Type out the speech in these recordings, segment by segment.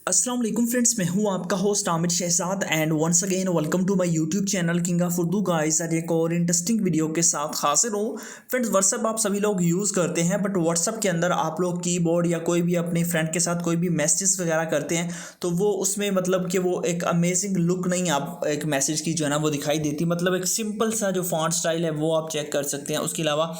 अस्सलाम वालेकुम फ्रेंड्स, मैं हूं आपका host Aamir Shahzad and once again welcome to my YouTube channel king of Urdu guys. आज एक और इंटरेस्टिंग वीडियो के साथ हाजिर हूं। फ्रेंड्स, व्हाट्सअप आप सभी लोग यूज़ करते हैं, बट व्हाट्सअप के अंदर आप लोग कीबोर्ड या कोई भी अपने फ्रेंड के साथ कोई भी मैसेज वगैरह करते हैं तो वो उसमें मतलब कि वो एक अमेजिंग लुक नहीं आप एक मैसेज की जो है ना वो दिखाई देती। मतलब एक सिंपल सा जो फॉन्ट स्टाइल है वो आप चेक कर सकते हैं। उसके अलावा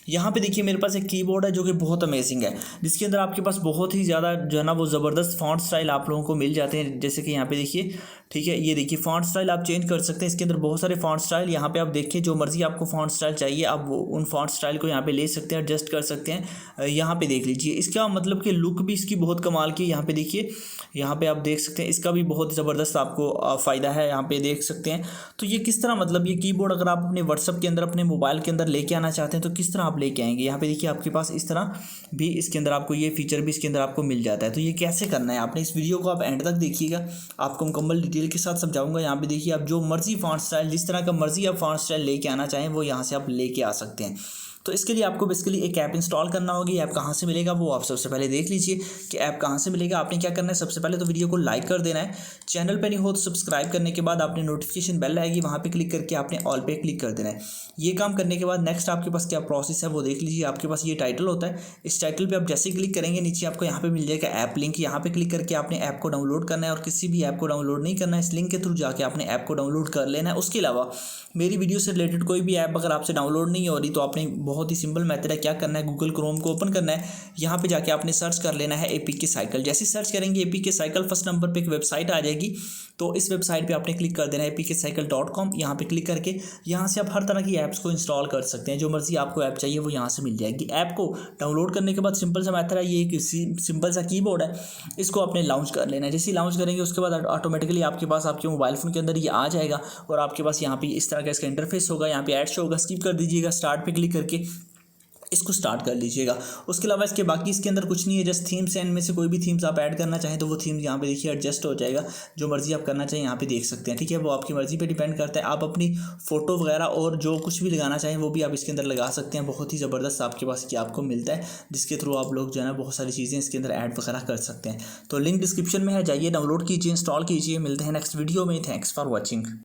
यहाँ पे देखिए मेरे पास एक कीबोर्ड है जो कि बहुत अमेजिंग है, जिसके अंदर आपके पास बहुत ही ज़्यादा जो है ना वो ज़बरदस्त फॉन्ट स्टाइल आप लोगों को मिल जाते हैं। जैसे कि यहाँ पे देखिए, ठीक है, ये देखिए फॉन्ट स्टाइल आप चेंज कर सकते हैं। इसके अंदर बहुत सारे फॉन्ट स्टाइल यहाँ पे आप देखिए, जो मर्जी आपको फॉन्ट स्टाइल चाहिए आप वो उन फॉन्ट स्टाइल को यहाँ पे ले सकते हैं, एडजस्ट कर सकते हैं। यहाँ पे देख लीजिए इसका मतलब कि लुक भी इसकी बहुत कमाल की। यहाँ पे देखिए, यहाँ पे आप देख सकते हैं इसका भी बहुत ज़बरदस्त आपको फ़ायदा है, यहाँ पे देख सकते हैं। तो ये किस तरह मतलब ये कीबोर्ड अगर आप अपने व्हाट्सअप के अंदर अपने मोबाइल के अंदर लेके आना चाहते हैं तो किस तरह आप लेके आएंगे। यहाँ पे देखिए आपके पास इस तरह भी इसके अंदर आपको ये फीचर भी इसके अंदर आपको मिल जाता है। तो ये कैसे करना है आपने इस वीडियो को आप एंड तक देखिएगा, आपको मुकम्मल डिटेल के साथ समझाऊंगा। यहाँ पे देखिए आप जो मर्जी फॉन्ट स्टाइल, जिस तरह का मर्जी आप फॉन्ट स्टाइल लेके आना चाहें वो यहाँ से आप लेके आ सकते हैं। तो इसके लिए आपको बेसिकली एक ऐप इंस्टॉल करना होगी। ऐप कहाँ से मिलेगा वो आप सबसे पहले देख लीजिए कि ऐप कहाँ से मिलेगा। आपने क्या करना है, सबसे पहले तो वीडियो को लाइक कर देना है, चैनल पे नहीं हो तो सब्सक्राइब करने के बाद आपने नोटिफिकेशन बेल आएगी वहाँ पे क्लिक करके आपने ऑल पे क्लिक कर देना है। ये काम करने के बाद नेक्स्ट आपके पास क्या प्रोसेस है वो देख लीजिए। आपके पास ये टाइटल होता है, इस टाइटल पर आप जैसे ही क्लिक करेंगे नीचे आपको यहाँ पे मिल जाएगा ऐप लिंक। यहाँ पे क्लिक करके आपने ऐप को डाउनलोड करना है और किसी भी ऐप को डाउनलोड नहीं करना है, इस लिंक के थ्रू जाके आपने ऐप को डाउनलोड कर लेना है। उसके अलावा मेरी वीडियो से रिलेटेड कोई भी ऐप अगर आपसे डाउनलोड नहीं हो रही तो आपने बहुत ही सिंपल मेथड है, क्या करना है, गूगल क्रोम को ओपन करना है, यहाँ पे जाके आपने सर्च कर लेना है एपीके साइकिल। जैसे सर्च करेंगे एपीके साइकिल फर्स्ट नंबर पे एक वेबसाइट आ जाएगी, तो इस वेबसाइट पे आपने क्लिक कर देना है apkcycle.com। यहाँ पे क्लिक करके यहाँ से आप हर तरह की ऐप्स को इंस्टॉल कर सकते हैं, जो मर्जी आपको ऐप चाहिए वो यहाँ से मिल जाएगी। ऐप को डाउनलोड करने के बाद सिंपल सा मेथड है, ये एक सिंपल सा कीबोर्ड है, इसको आपने लॉन्च कर लेना है। जैसे ही लॉन्च करेंगे उसके बाद ऑटोमेटिकली आपके पास आपके मोबाइल फ़ोन के अंदर ये आ जाएगा और आपके पास यहाँ पे इस तरह का इसका इंटरफेस होगा। यहाँ पे ऐड शो होगा, स्किप कर दीजिएगा, स्टार्ट पे क्लिक करके इसको स्टार्ट कर लीजिएगा। उसके अलावा इसके बाकी इसके अंदर कुछ नहीं है, जस्ट थीम्स हैं, इनमें से कोई भी थीम्स आप ऐड करना चाहें तो वो थीम्स यहाँ पे देखिए एडजस्ट हो जाएगा। जो मर्जी आप करना चाहें यहाँ पे देख सकते हैं, ठीक है, वो आपकी मर्जी पे डिपेंड करता है। आप अपनी फ़ोटो वगैरह और जो कुछ भी लगाना चाहें वो भी आप इसके अंदर लगा सकते हैं। बहुत ही ज़बरदस्त आपके पास कि आपको मिलता है, जिसके थ्रू आप लोग जो है ना बहुत सारी चीज़ें इसके अंदर ऐड वगैरह कर सकते हैं। तो लिंक डिस्क्रिप्शन में है, जाइए डाउनलोड कीजिए, इंस्टॉल कीजिए। मिलते हैं नेक्स्ट वीडियो में। Thanks for watching.